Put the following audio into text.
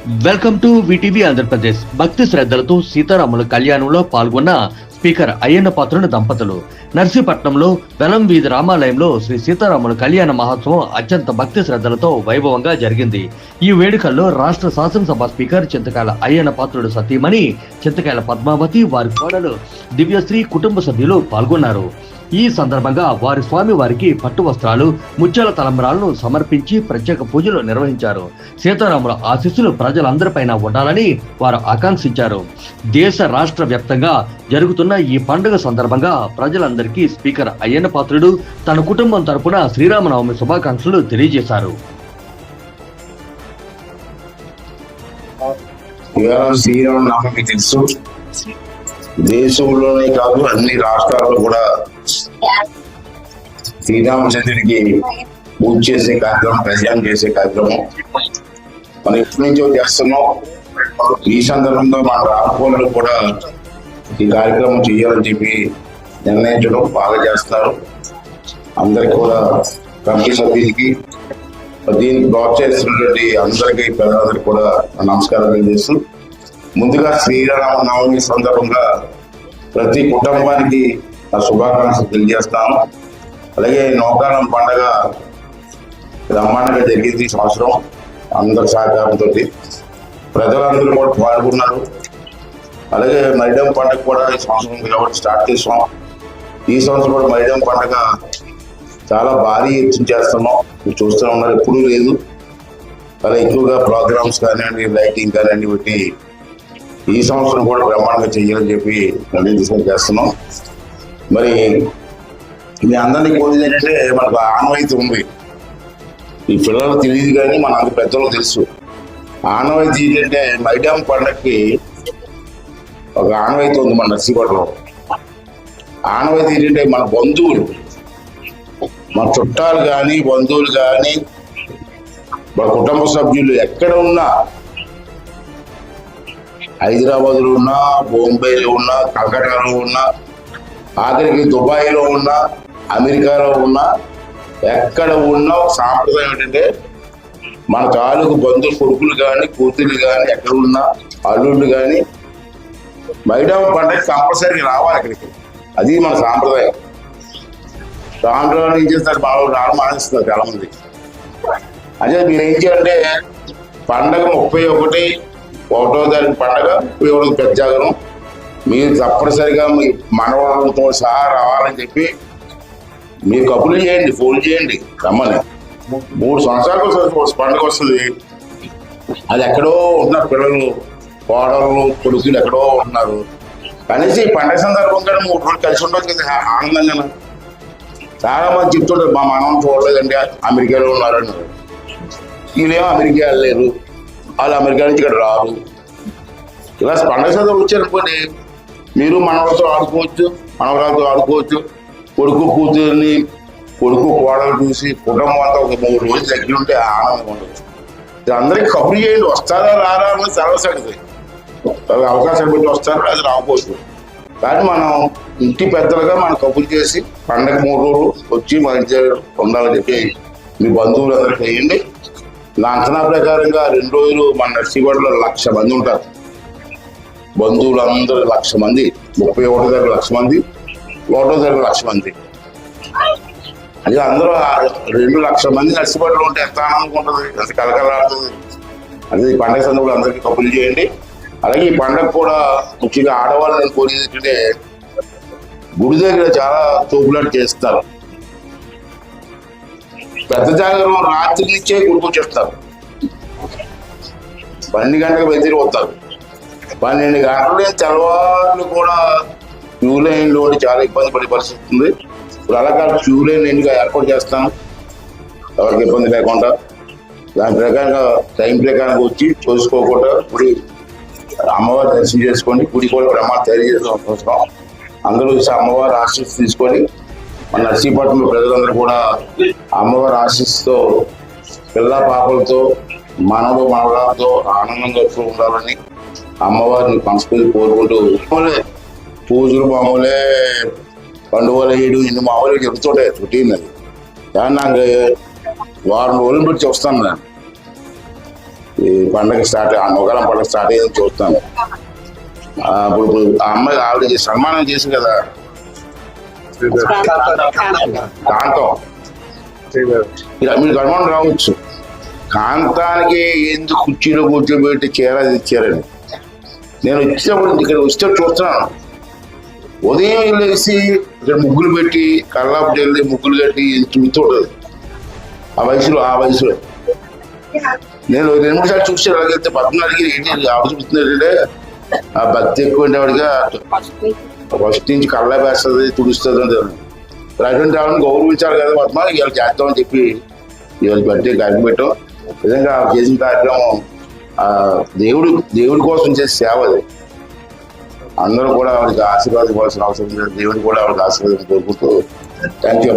Welcome to VTV Andhra Pradesh. భక్తి శ్రద్ధలతో సీతారాముల కళ్యాణంలో పాల్గొన్న స్పీకర్ అయ్యన్న పాత్రుడు దంపతులు. నర్సీపట్నంలో వెలం వీధి రామాలయంలో శ్రీ సీతారాముల కళ్యాణ మహోత్సవం అత్యంత భక్తి శ్రద్ధలతో వైభవంగా జరిగింది. ఈ వేడుకల్లో రాష్ట్ర శాసనసభ స్పీకర్ చింతకాయల అయ్యన్న పాత్రుడు సతీమణి చింతకాయల పద్మావతి, వారి కోడలు దివ్యశ్రీ, కుటుంబ సభ్యులు పాల్గొన్నారు. ఈ సందర్భంగా వారి స్వామి వారికి పట్టు వస్త్రాలు, ముత్యాల తలంబరాలను సమర్పించి ప్రత్యేక పూజలు నిర్వహించారు. సీతారాముల ఆశీస్సులు ప్రజలందరిపైన ఉండాలని వారు ఆకాంక్షించారు. దేశ రాష్ట్ర వ్యాప్తంగా జరుగుతున్న ఈ పండుగ సందర్భంగా ప్రజలందరికీ స్పీకర్ అయ్యన్న పాత్రుడు తన కుటుంబం తరపున శ్రీరామనవమి శుభాకాంక్షలు తెలియజేశారు. శ్రీరామనవమి తెలుసు, దేశంలోనే కాదు అన్ని రాష్ట్రాల్లో కూడా శ్రీరామచంద్రుడికి పూజ చేసే కార్యక్రమం, కళ్యాణం చేసే కార్యక్రమం మనం ఎప్పటి నుంచో చేస్తున్నాం. ఈ సందర్భంగా మన రాష్ట్రంలో కూడా ఈ కార్యక్రమం చేయాలని చెప్పి నిర్ణయించడం బాగా చేస్తారు. అందరికి కూడా కమిటీ సభ్యులకి, దీన్ని ప్రోత్సహిస్తున్నటువంటి అందరికీ, ప్రజలందరికీ కూడా నమస్కారం తెలియజేస్తూ, ముందుగా శ్రీరామనవమి సందర్భంగా ప్రతి కుటుంబానికి నా శుభాకాంక్షలు తెలియజేస్తాను. అలాగే నౌకాలం పండగ బ్రహ్మాండంగా జరిగింది ఈ సంవత్సరం. అందరి సహకారంతో ప్రజలందరూ కూడా పాల్గొన్నారు. అలాగే మైడం పండుగ కూడా ఈ సంవత్సరం కాబట్టి స్టార్ట్ చేసాం. ఈ సంవత్సరం కూడా మైడం పండుగ చాలా భారీ ఎత్తున చేస్తున్నాం. మీరు చూస్తూ ఉన్నారు, ఎప్పుడూ లేదు. అలా ఎక్కువగా ప్రోగ్రామ్స్ కానివ్వండి, లైటింగ్ కానివ్వండి పెట్టి ఈ సంవత్సరం కూడా బ్రహ్మాండంగా చెయ్యాలని చెప్పి నిర్ణయం చేస్తున్నాం. మరి మీ అందరినీ కోరేది ఏంటంటే, మనకు ఆనవాయితీ ఉంది. ఈ పిల్లలకు తెలియదు కానీ మన అంత పెద్దలకు తెలుసు. ఆనవాయితీ ఏంటంటే, మైడాం పండగకి ఒక ఆనవాయితీ ఉంది మన నర్సీపట్నంలో. ఆనవాయితీ ఏంటంటే, మన బంధువులు, మన చుట్టాలు కానీ, బంధువులు కానీ, మన కుటుంబ సభ్యులు ఎక్కడ ఉన్నా, హైదరాబాద్లో ఉన్నా, బొంబాయిలో ఉన్నా, కలకట్టాలో ఉన్నా, ఆఖరికి దుబాయ్లో ఉన్నా, అమెరికాలో ఉన్నా, ఎక్కడ ఉన్నా సాంప్రదాయం ఏంటంటే, మన తాలూకు బంధువులు, కొడుకులు కానీ, కూతుళ్ళు కానీ, ఎక్కడ ఉన్నా అల్లుళ్ళు కానీ మైడాం పండుగ కంపల్సరీగా రావాలి ఇక్కడికి. అది మన సాంప్రదాయం. సాంప్రదాయం ఏం చేస్తారు, రావడం మానేస్తున్నారు చాలా మంది. అదే మీరు ఏం చేయాలంటే, పండగ 31వ తారీఖు పండగ, 31 పెద్ద జాగరం, మీరు తప్పనిసరిగా మీ మనవలతో సహా రావాలని చెప్పి మీరు కబుర్లు చేయండి, ఫోన్ చేయండి, రమ్మని. 3 సంవత్సరాలకు పండుగ వస్తుంది. అది ఎక్కడో ఉంటున్నారు పిల్లలు, కోడలు, కొడుకులు ఎక్కడో ఉంటున్నారు. కనీసం ఈ పండుగ సందర్భంగా 3 రోజులు కలిసి ఉండొచ్చు కదా, ఆనందంగా. చాలా మంది చెప్తుంటారు, మా మనం చూడలేదండి, అమెరికాలో ఉన్నారని. వీళ్ళేమో అమెరికా వెళ్ళలేరు, వాళ్ళు అమెరికా నుంచి ఇక్కడ రారు. ఇలా పండుగ సందర్భం వచ్చారనుకోండి, మీరు మనవలతో ఆడుకోవచ్చు, మనవరాలతో ఆడుకోవచ్చు. కొడుకు కూతుర్ని, కొడుకు కోడలు చూసి కుటుంబం అంతా ఒక 3 రోజులు దగ్గర ఉంటే ఆనందంగా ఉండొచ్చు. అందరికీ కబురు చేయండి, వస్తారా రారా అన్నది తర్వాత సంగతి. అవకాశం పెట్టి వస్తారు, అది రాకపోవచ్చు. కానీ మనం ఇంటి పెద్దలుగా మనం కబురు చేసి పండగ 3 రోజులు వచ్చి మంచి ఉండాలని చెప్పి మీ బంధువులు అందరికీ వేయండి. నా అంచనా ప్రకారంగా 2 రోజులు మన నర్సీపట్నంలో 1,00,000 మంది ఉంటారు. బంధువులు అందరూ 1,00,000 మంది, 31వ తారీఖు 1,00,000 మంది, 1వ తారీఖు 1,00,000 మంది. అది అందరూ 2,00,000 మంది నర్సీపట్నంలో ఉంటే ఎంత ఆనందంగా ఉంటుంది, ఎంత కలకలాడుతుంది. అదే ఈ పండగ సందర్భంలో అందరికీ కబుర్లు చేయండి. అలాగే ఈ పండగ కూడా ముఖ్యంగా ఆడవాళ్ళని కోరేది ఏంటంటే, గుడి దగ్గర చాలా తోపులాట చేస్తారు. పెద్ద జాగరం రాత్రి నుంచే గుడికి వచ్చేస్తారు. 12 గంటలకు బయలుదేరి పోతారు. 12 గంటలు తెల్లవాళ్ళు కూడా క్యూ లైన్లో చాలా ఇబ్బంది పడే పరిస్థితి ఉంది. ఇప్పుడు అలా కాదు, క్యూ లైన్ ఎందుకు ఏర్పాటు చేస్తాను, ఎవరికి ఇబ్బంది లేకుండా. దాని ప్రకారంగా టైం ప్రకారంగా వచ్చి చూసుకోకుండా గుడి అమ్మవారి దర్శనం చేసుకోండి. గుడి కూడా బ్రహ్మాండ తయారు చేసుకోవడం, అందరూ అమ్మవారి ఆశీస్సు తీసుకొని మన నర్సీపట్నంలో ప్రజలందరూ కూడా అమ్మవారి ఆశీస్సుతో, పిల్ల పాపలతో, మనవడు మనవరాలతో ఆనందంగా ఉండాలని అమ్మవారిని మనస్ఫూర్తి కోరుకుంటూ, పూజలు మామూలే, పండుగలు వేయడం ఇన్ని మామూలుగా చెబుతుంటాయి, రొటీన్ అది. కానీ నాకు వారం రోజులు పెట్టి చూస్తాను నేను. ఈ పండగ స్టార్ట్ ఆ మొగలం పండగ స్టార్ట్ అయ్యిందని చూస్తాను. ఇప్పుడు ఆ అమ్మాయి ఆవిడ సన్మానం చేసి కదా కాంతం, ఇలా మీరు గర్వం రావచ్చు. కాంతానికి ఎందుకు కుర్చీలో కూర్చోబెట్టి చీర ఇచ్చారని నేను వచ్చినప్పుడు ఇక్కడ వస్తే చూస్తున్నాను. ఉదయం వెళ్ళేసి ఇక్కడ ముగ్గులు పెట్టి కల్లాపు వెళ్ళి ముగ్గులు కట్టి చూస్తుంటది ఆ వయసులో నేను 2-3 సార్లు చూసి అలాగైతే పద్నాలుగు ఏంటి ఆవిడ చూపుతుందంటే ఆ భక్తి ఎక్కువ ఆవిడగా ఫస్ట్ నుంచి కళ్ళ వేస్తుంది తుడుస్తుంది అంటే అటువంటి ఆవిడని గౌరవించాలి కదా పద్మ, ఇవాళ చేద్దామని చెప్పి ఇవాళ బర్త్డే కార్యక్రమం పెట్టాం. నిజంగా చేసిన కార్యక్రమం దేవుడి కోసం చేసే సేవ అది. అందరూ కూడా ఆవిడకి ఆశీర్వాదం ఇవ్వాల్సిన అవసరం లేదు. దేవుడు కూడా ఆవిడకి ఆశీర్వాదం కోరుకుంటూ థ్యాంక్ యూ.